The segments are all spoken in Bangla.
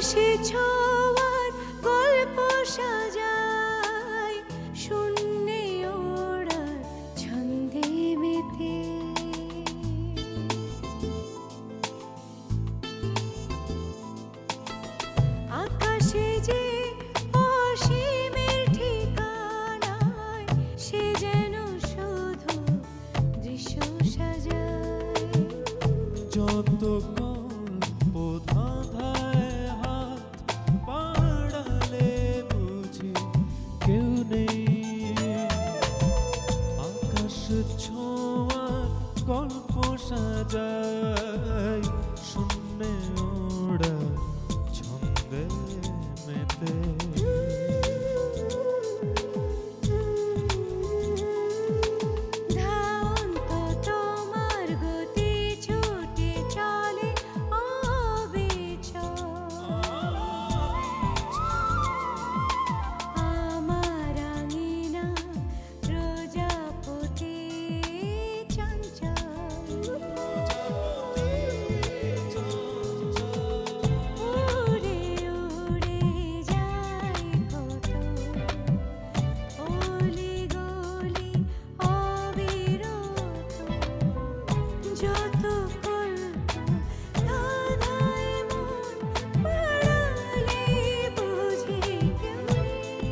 আকাশে ছোঁয়ার গল্প সাজায় শূন্যে ওড়ার ছন্দে মেতে। আকাশে যে অসীমের ঠিকানায় সে যেন শুধু দৃশ্য সাজায়। যত গল্প ধাঁধায় হাত বাড়ালে বুঝি কেউ নেই। আকাশ ছোঁয়ার গল্প সাজায় শূন্যে ওড়ার ছন্দে মেতে। ধাওন্ত তোমার গতি ছুটে চলে অবিচল। আমার আঙিনা প্রজাপতি চঞ্চল। উড়ে উড়ে যায় কত অলি গলি অবিরত। যত কল্প ধাঁধায় মন বাড়ালে বুঝি কেউ নেই।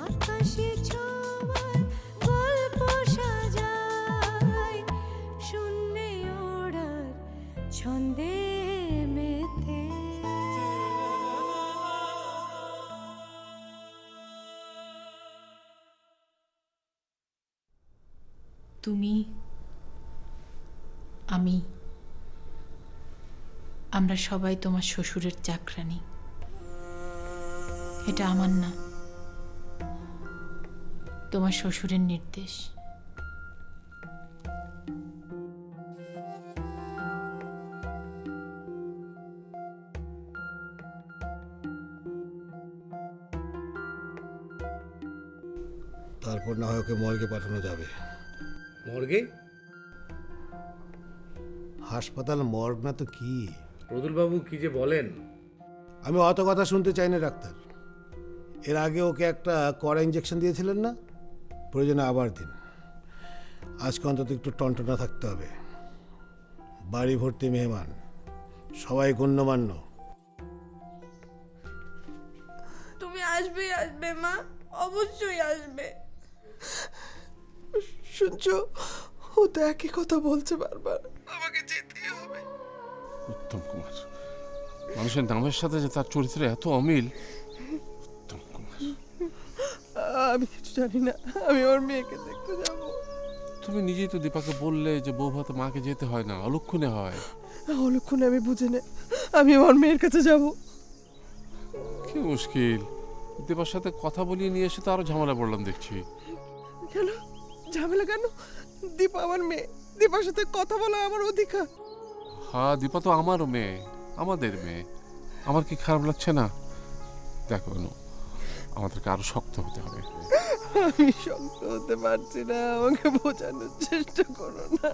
আকাশে ছোঁয়ার গল্প সাজায় শূন্যে ওড়ার ছন্দে মেতে। তুমি, আমি, আমরা সবাই তোমার শ্বশুরের চাকরানি। এটা আমার না, তোমার শ্বশুরের নির্দেশ। তারপর না হয় ওকে মর্গে পাঠানো যাবে। মর্গে? হাসপাতাল মর্গ না তো কি? প্রদুলবাবু কি যে বলেন! আমি অত কথা শুনতে চাই না ডাক্তার। এর আগে ওকে একটা কড়া ইঞ্জেকশন দিয়েছিলেন না? প্রয়োজনে আবার দিন। আজকে অন্তত একটু টনটনা থাকতে হবে। বাড়ি ভর্তি মেহমান, সবাই গণ্যমান্য। তুমি আসবেই আসবে মা, অবশ্যই আসবে। শুনছো, ও তো একই কথা বলছে বারবার, আমাকে যেতেই হবে। উত্তম কুমার, মানুষের নামের সাথে যে তার চরিত্রে এত অমিল। উত্তম কুমার, আমি কিছু জানি না, আমি ওর মেয়েকে দেখতে যাব। তুমি নিজেই তো দীপাকে বললে যে বউ ভাতে মাকে যেতে হয় না, অলক্ষণে হয়। অলক্ষণে আমি বুঝে নে, আমি ওর মেয়ের কাছে যাব। কি মুশকিল, দীপার সাথে কথা বলিয়ে নিয়ে এসে তো আরো ঝামেলা পড়লাম দেখছি। কেন ঝামেলা কেন? দীপা আমার মেয়ে, দীপার সাথে কথা বলা আমার অধিকার। হ্যাঁ, দীপা তো আমারও মেয়ে, আমাদের মেয়ে। আমার কি খারাপ লাগছে না? দেখো অনু, আমাদেরকে আরো শক্ত হতে হবে। আমি শক্ত হতে পারছি না, আমাকে বোঝানোর চেষ্টা করো না।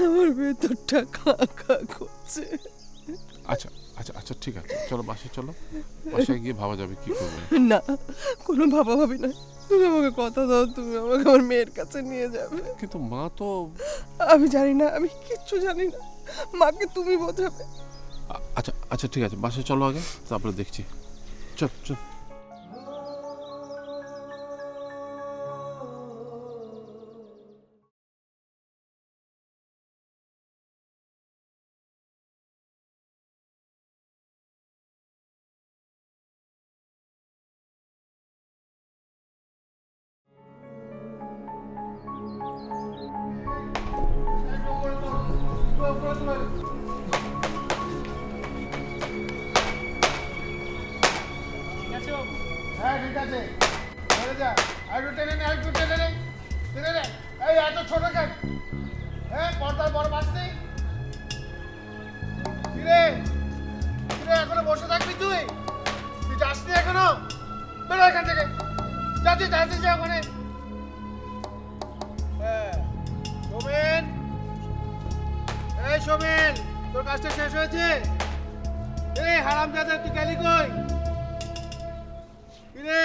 আমার ভেতরটা খা খা করছে। আচ্ছা আচ্ছা আচ্ছা, ঠিক আছে, চলো বাসায় চলো, বাসায় গিয়ে ভাবা যাবে কি করবো। না, কোনো ভাবা ভাবি না। তুমি আমাকে কথা দাও, তুমি আমাকে আমার মেয়ের কাছে নিয়ে যাবে। কিন্তু মা তো... আমি জানি না, আমি কিচ্ছু জানি না, মাকে তুমি বোঝাবে। আচ্ছা আচ্ছা, ঠিক আছে, বাসায় চলো আগে, তারপরে দেখছি। চল চল। হ্যাঁ ঠিক আছে, যা একটু টেনে নে, একটু টেনে নে, টেনে নে। এই এত ছোট কেন? হ্যাঁ, পর্দার বড় মাছ নেই? কিরে কিরে, এখনো বসে থাকবি তুই? তুই যাসনি এখনো? বেরো এখান থেকে, যাচ্ছি যাচ্ছি, যা ওখানে। হ্যাঁ, রোমেন এই সোমেন, তোর কাজটা শেষ হয়েছে? এই হারামজাদা, তুই গেলি কই? কি রে?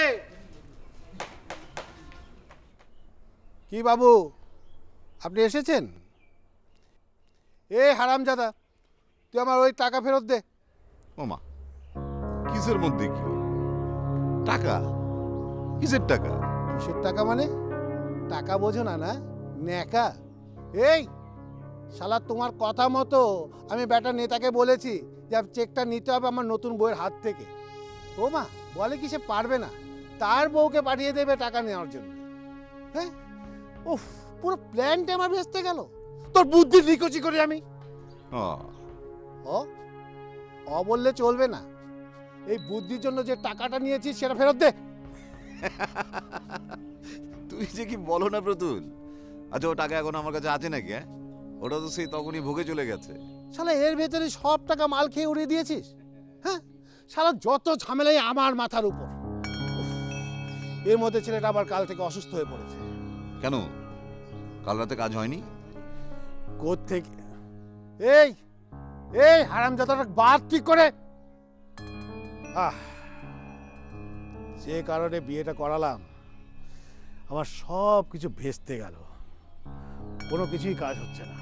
কি বাবু, আপনি এসেছেন? এই হারামজাদা, তুই আমার ওই টাকা ফেরত দে। ওমা, কিসের মধ্যে কি টাকা? কিসের টাকা? কিসের টাকা মানে? টাকা বোঝো না না, ন্যাকা। এই শালা, তোমার কথা মতো আমি বেটা নেতাকে বলেছি যে চেকটা নিতে হবে আমার নতুন বউয়ের হাত থেকে। ও মা বলে কি সে পারবে না, তার বউকে পাঠিয়ে দেবে টাকা নেওয়ার জন্য। হ্যাঁ, উফ, পুরো প্ল্যানটা আমার ভেস্তে গেল। তোর বুদ্ধি লিকোচি করি আমি। ও, ও ও বললে চলবে না, এই বুদ্ধির জন্য যে টাকাটা নিয়েছিস সেটা ফেরত দে। তুই যে কি বলো না প্রতুল। আচ্ছা, ও টাকা এখন আমার কাছে আছে নাকি? ওটা তো সেই তখনই ভোগে চলে গেছে। শালা এর ভেতরে সব টাকা মাল খেয়ে উড়িয়ে দিয়েছিস। হ্যাঁ, শালা যত ঝামেলাই আমার মাথার উপর। উফ, এর মধ্যে ছেলেটা আবার কাল থেকে অসুস্থ হয়ে পড়েছে। কেন, কাল রাতে কাজ হয়নি? কোত্থেকে? এই এই হারামজাদাটা বাদ ঠিক করে। যে কারণে বিয়েটা করালাম, আমার সব কিছু ভেস্তে গেল। কোনো কিছুই কাজ হচ্ছে না।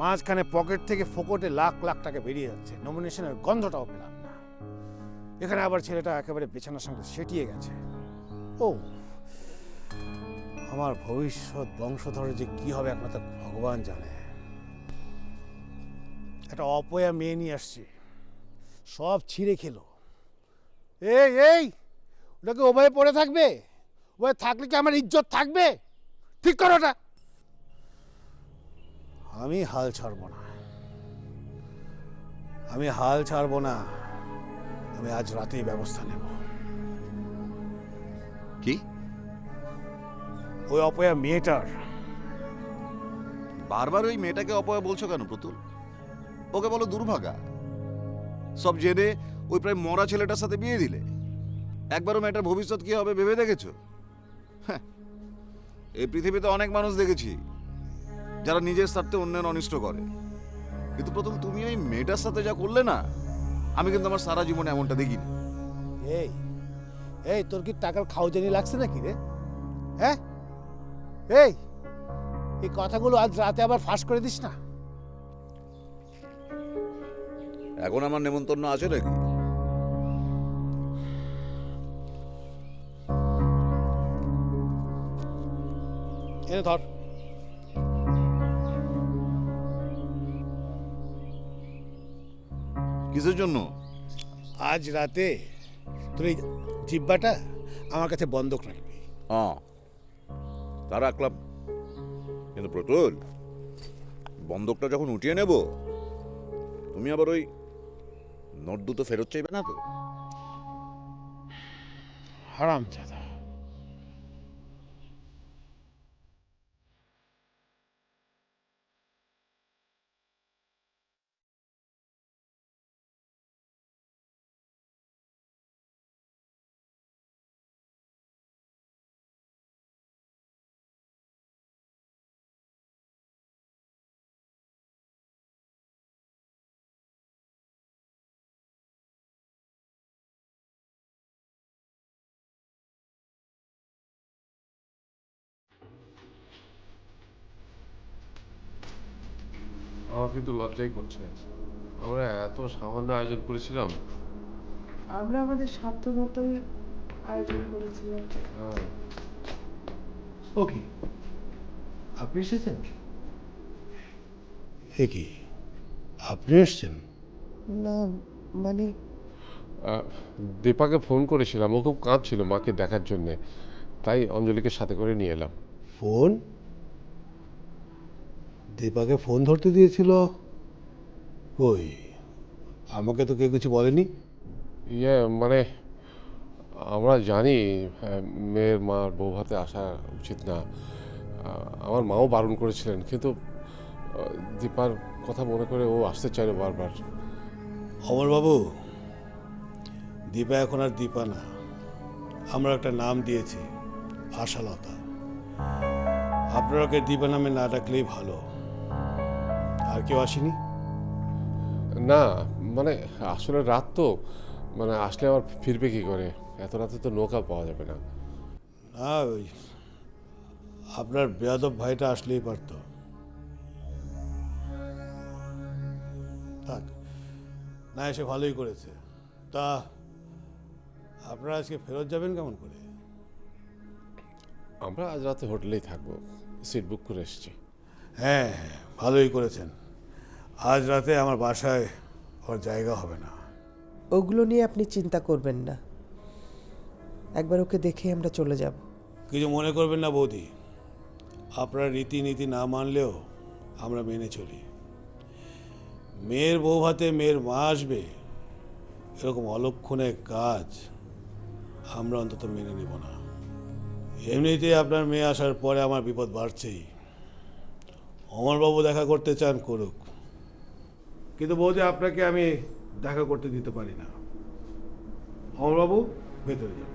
মাঝখানে পকেট থেকে ফোকটে লাখ লাখ টাকা বেরিয়ে যাচ্ছে, নমিনেশনের গন্ধটাও পেলাম না। এখানে আবার ছেলেটা একেবারে বিছানার সঙ্গে সেটিয়ে গেছে। ও, আমার ভবিষ্যৎ বংশধরে যে কি হবে একমাত্র ভগবান জানে। একটা অপয়া মেয়ে নিয়ে আসছি, সব ছিঁড়ে খেলো। এই এই ওটাকে ওভাবে পড়ে থাকবে? ওভাবে থাকলে কি আমার ইজ্জত থাকবে? ঠিক করো ওটা। আমি হাল ছাড়বো না, আমি হাল ছাড়বো না। আমি আজ রাতেই ব্যবস্থা নেব। কি? ওই অপয়া মেয়েটার। বারবার ওই মেয়েটাকে অপয়া বলছো কেন প্রতুল? ওকে বলো দুর্ভাগা। সব জেনে ওই প্রায় মরা ছেলেটার সাথে বিয়ে দিলে। একবারও মেয়েটার ভবিষ্যৎ কি হবে ভেবে দেখেছো? হ্যাঁ, এই পৃথিবীতে অনেক মানুষ দেখেছি যারা নিজের স্বার্থে অন্যের অনিষ্ট করে, কিন্তু প্রথম তুমি ওই মেয়েটার সাথে যা করলে না, আমি কিন্তু আমার সারা জীবনে এমনটা দেখিনি। এই এই তোর কি টাকার খাওয়াজানি লাগছে নাকি রে? হ্যাঁ, এই এই কথাগুলো আজ রাতে আবার ফাঁস করে দিস না। এখন আমার নেমন্তন্ন আছে নাকি? এনে ধর। কিসের জন্য? আজ রাতে তোর এই জিব্বাটা আমার কাছে বন্ধক রাখবি। তা রাখলাম, কিন্তু প্রতুল, বন্ধকটা যখন উঠিয়ে নেব, তুমি আবার ওই নোট দুটো ফেরত চাইবে না তো? হারামজাদা। আমার কিন্তু লজ্জাই করছে। আমরা এত সামান্য আয়োজন করেছিলাম। আমরা আমাদের সাধ্য মতোই আয়োজন করেছিলাম। হ্যাঁ, ওকে, আপনি এসেছেন? এ কি, আপনি এসেছেন? না মানে দীপাকে ফোন করেছিলাম, ও খুব কাঁদছিল মাকে দেখার জন্যে, তাই অঞ্জলিকে সাথে করে নিয়ে এলাম। ফোন? দীপাকে ফোন ধরতে দিয়েছিল? ওই আমাকে তো কেউ কিছু বলেনি। মানে আমরা জানি মেয়ের মার বউ ভাতে আসা উচিত না, আমার মাও বারণ করেছিলেন, কিন্তু দীপার কথা মনে করে ও আসতে চাইল বারবার। অমরবাবু, দীপা এখন আর দীপা না, আমরা একটা নাম দিয়েছি, আশালতা। আপনারা ওকে দীপা নামে না ডাকলেই ভালো। আর কেউ আসেনি? না মানে আসলে রাত তো, মানে আসলে আবার ফিরবে কি করে, এত রাতে তো নৌকা পাওয়া যাবে না। না, ওই আপনার বেয়াদব ভাইটা আসলেই পারতো। থাক, না এসে ভালোই করেছে। তা আপনারা আজকে ফেরত যাবেন কেমন করে? আমরা আজ রাতে হোটেলেই থাকবো, সিট বুক করে এসেছি। হ্যাঁ হ্যাঁ, ভালোই করেছেন। আজ রাতে আমার বাসায় ওর জায়গা হবে না। ওগুলো নিয়ে আপনি চিন্তা করবেন না, একবার ওকে দেখে আমরা চলে যাব। কিছু মনে করবেন না বৌদি, আপনার রীতিনীতি না মানলেও আমরা মেনে চলি। মেয়ের বউ ভাতে মেয়ের মা আসবে, এরকম অলক্ষণে কাজ আমরা অন্তত মেনে নেব না। এমনিতেই আপনার মেয়ে আসার পরে আমার বিপদ বাড়ছেই। অমরবাবু দেখা করতে চান করুক, কিন্তু বৌদি আপনাকে আমি দেখা করতে দিতে পারি না। অমরবাবু ভেতরে যান।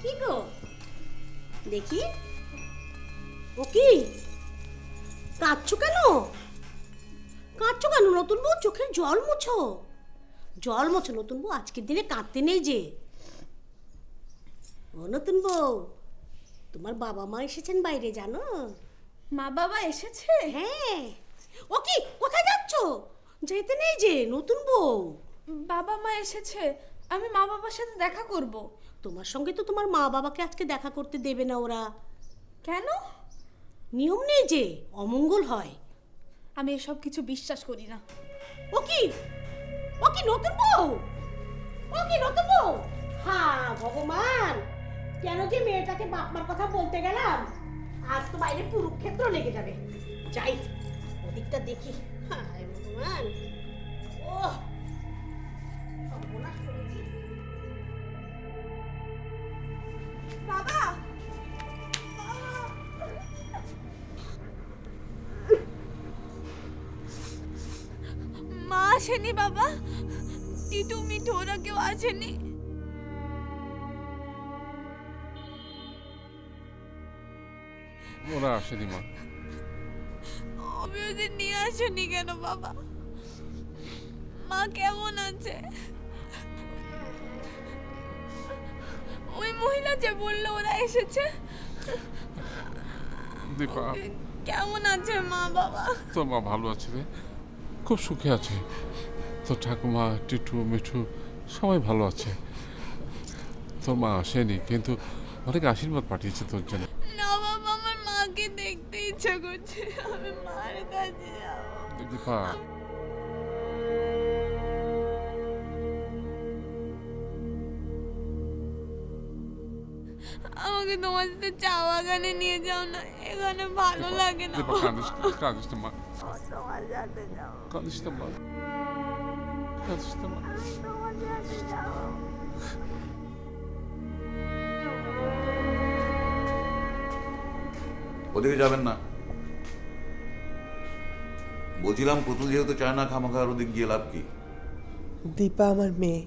কি গো দেখি, ও কি কাঁদছো কেন? কাঁদছো কেন নতুন বউ? চোখের জল মুছো, জল মুছো নতুন বউ, আজকের দিনে কাঁদতে নেই যে। ও নতুন বউ, তোমার বাবা মা এসেছেন বাইরে জানো? মা বাবা এসেছে? হ্যাঁ। ও কি, কোথায় যাচ্ছো? যেতে নেই যে নতুন বউ। বাবা মা এসেছে, আমি মা বাবার সাথে দেখা করব। তোমার সঙ্গে তো তোমার মা বাবাকে আজকে দেখা করতে দেবে না ওরা। কেন? নিয়ম নেই যে, অমঙ্গল হয়। আমি এসব কিছু বিশ্বাস করি না। ও কি, ও কি নতুন বউ? ও কি নতুন বউ? হ্যাঁ ভগবান, কেন যে মেয়েটাকে বাপ মার কথা বলতে গেলাম। আজ তো বাইরে কুরুক্ষেত্র লেগে যাবে। যাই ওদিকটা দেখি। হ্যাঁ ভগবান, ও সর্বনাশ করেছি। বাবা, মা আসেনি বাবা? টিটু মিঠু ওরা কেউ আসেনি? ওরা আসেনি মা। আমি ওদের নিয়ে আসেনি কেন বাবা? মা কেমন আছে? ওই মহিলা যে বললো ওরা এসেছে, দীপা, কেমন আছে মা বাবা? তোর মা ভালো আছে রে, খুব সুখে আছে। তোর ঠাকুমা, টিটু, মিঠু সবাই ভালো আছে। তোর মা আসেনি, কিন্তু অনেক আশীর্বাদ পাঠিয়েছে তোর জন্য। না বাবা, আমার মাকে দেখতে ইচ্ছা করছে, আমি মার কাছে যাবো। দীপা, আমাকে তোমার সাথে চা বাগানে নিয়ে যাও না, এখানে ভালো লাগে না। দীপা কাঁদিস না, কাঁদিস না মা, তোমার সাথে যাও, কাঁদিস না মা, কাঁদিস না মা। তোমার সাথে যাও। ওদিকে যাবেন না। বলছিলাম প্রতুল যেহেতু চায় না, খামাখা আর ওদিক গিয়ে লাভ কি? দীপা আমার মেয়ে।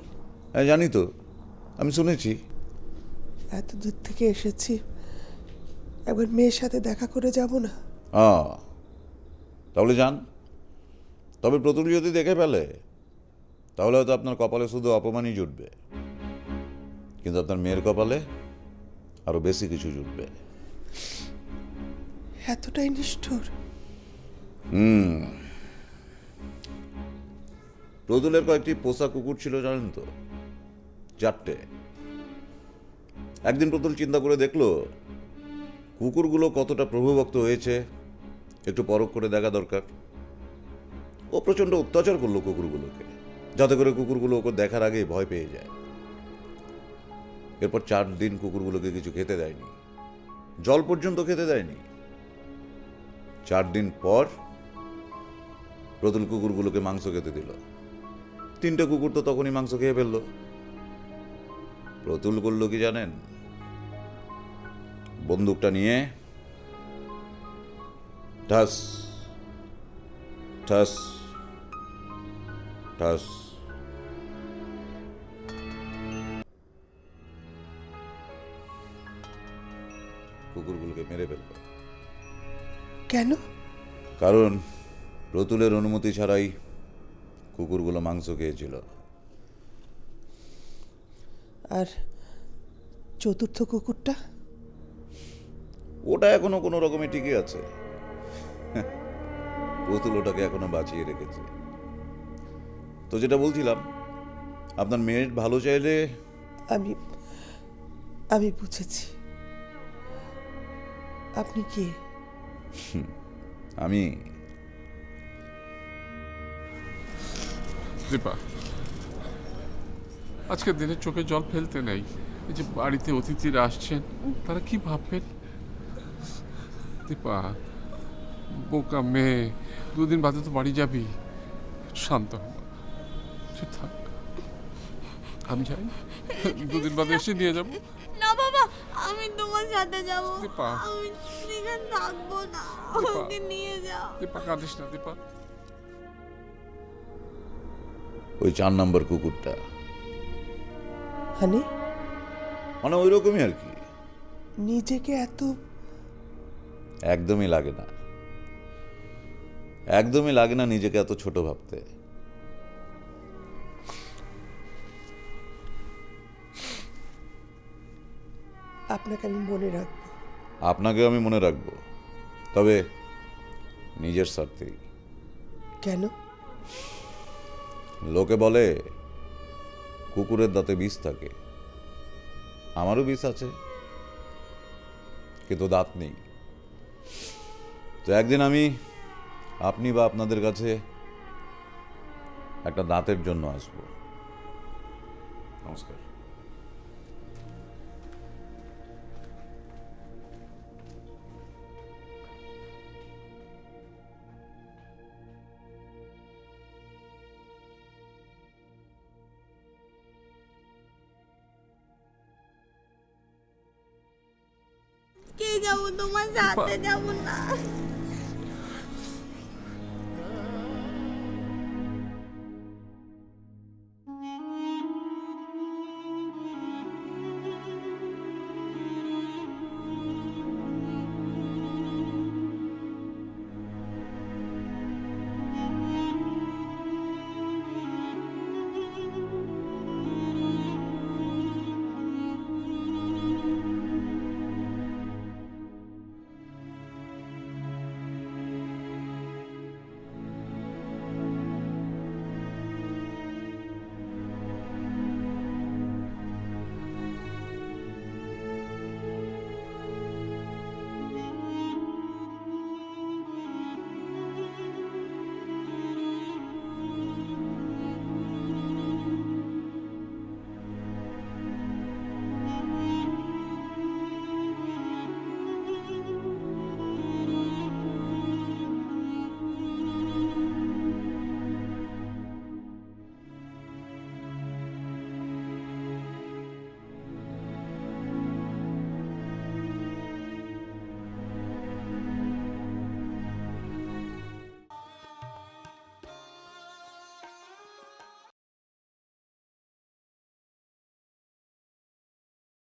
হ্যাঁ জানি তো, আমি শুনেছি। এত দূর থেকে এসেছি, একবার মেয়ের সাথে দেখা করে যাব না? তাহলে যান। তবে প্রতুল যদি দেখে ফেলে তাহলে হয়তো আপনার কপালে শুধু অপমানই জুটবে, কিন্তু আপনার মেয়ের কপালে আরো বেশি কিছু জুটবে। এতটাই নিষ্ঠুর? প্রতুলের কয়েকটি পোষা কুকুর ছিল জানেন তো, 4টে। একদিন প্রতুল চিন্তা করে দেখলো কুকুরগুলো কতটা প্রভুভক্ত হয়েছে, একটু পরখ করে দেখা দরকার। ও প্রচন্ড অত্যাচার করলো কুকুরগুলোকে, যাতে করে কুকুরগুলো ওকে দেখার আগেই ভয় পেয়ে যায়। এরপর 4 দিন কুকুরগুলোকে কিছু খেতে দেয়নি, জল পর্যন্ত খেতে দেয়নি। 4 দিন পর প্রতুল কুকুরগুলোকে মাংস খেতে দিল। 3টে কুকুর তো তখনই মাংস খেয়ে ফেললো। প্রতুল করলো কি জানেন? বন্দুকটা নিয়ে ঠাস ঠাস ঠাস কুকুরগুলোকে মেরে ফেলল। কেন? কারণ প্রতুলের অনুমতি ছাড়াই কুকুরগুলো মাংস খেয়েছিল। আর চতুর্থ কুকুরটা? ওটা এখনো কোনো রকমে টিকে আছে। প্রতুল ওটাকে এখনো বাঁচিয়ে রেখেছে। তো যেটা বলছিলাম, আপনার মেয়ের ভালো চাইলে। আমি আমি বুঝেছি। আপনি কে? আমি দীপা, আজকের দিনে চোখে জল ফেলতে নেই। এই যে বাড়িতে অতিথিরা আসছেন, তারা কি ভাববেন? দীপা, বোকা মেয়ে, 2 দিন বাদে তো বাড়ি যাবি। শান্ত হ, চুপ থাক। আমি যাই, 2 দিন বাদে এসে নিয়ে যাবো। না বাবা, আমি তোমার সাথে যাব। দীপা, আমি এখানে থাকবো না, দীপা, আমাকে নিয়ে যাও। দীপা কাঁদিস না দীপা। ওই 4 নম্বর কুকুরটা, মানে? মানে ওই রকমই আর কি। নিজেকে এত একদমই লাগে না, একদমই লাগে না নিজেকে এত ছোট ভাবতে। আপনাকে আমি মনে রাখবো। আপনাকে আমি মনে রাখবো, তবে নিজের স্বার্থেই। কেন? লোকে বলে কুকুরের দাঁতে বিষ থাকে, আমারও বিষ আছে, কিন্তু দাঁত নেই। তো একদিন আমি আপনি বা আপনাদের কাছে একটা দাঁতের জন্য আসবো। নমস্কার। কে যাবো, তোমার সাথে যাবো না।